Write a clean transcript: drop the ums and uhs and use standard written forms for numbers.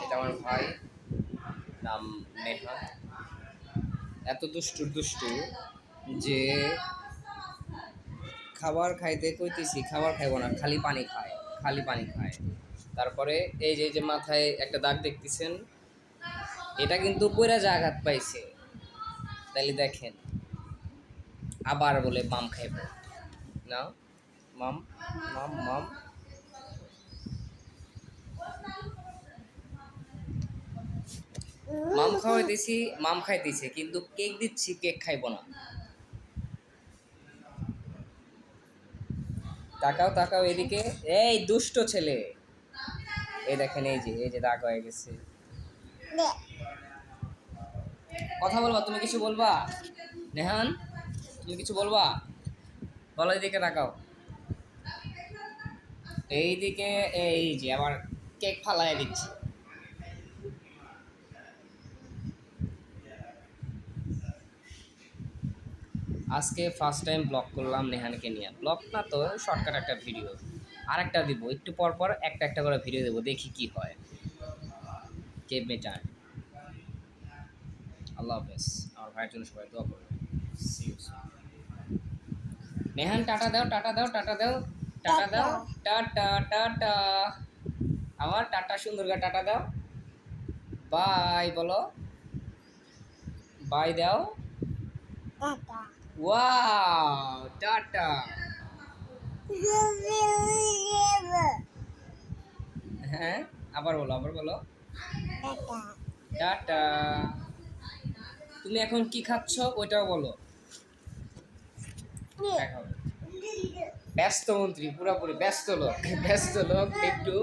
এটা আমার ভাই, নাম নেহা। এত দুষ্টু যে খাবার খাইতে কইতেছি, খাবার খাইব না, খালি পানি খায়। তারপরে এই যে মাথায় একটা দাগ দেখতেছেন, এটা কিন্তু পুরা আঘাত পাইছে। তাইলে দেখেন, আবার বলে মাম খাইব না, মাম মাম মাম। মাম খাইতেছে, কিন্তু কেক দিচ্ছি, কেক খাইব না। তাকাও এদিকে, এই দুষ্ট ছেলে। এই দেখেন, এই যে দাগ হয়ে গেছে। কথা বলবা, তুমি কিছু বলবা? নেহান, তুমি কিছু বলবা? বলো, এদিকে তাকাও। এইদিকে, এই যে আবার কেক ফালাই দিচ্ছি। আজকে ফার্স্ট টাইম ব্লগ করলাম নেহানকে নিয়ে। ব্লগ না তো, শর্টকাট একটা ভিডিও। আর একটা দিব, একটু পর একটা করে ভিডিও দেবো, দেখি কি হয়। কেপ মে টাইম। আল্লাহ হাফেজ। আমার ভাইয়ের জন্য সবাই দোয়া করবে। নেহান, টাটা দাও। টাটা। আমার টাটা, সুন্দর করে টাটা দাও। বাই বলো, বাই দাও। Wow, tata. হ্যাঁ, আবার বলো। টাটা। তুমি এখন কি খাচ্ছ ওইটাও বলো। ব্যস্ত মন্ত্রী, পুরোপুরি ব্যস্ত লোক একটু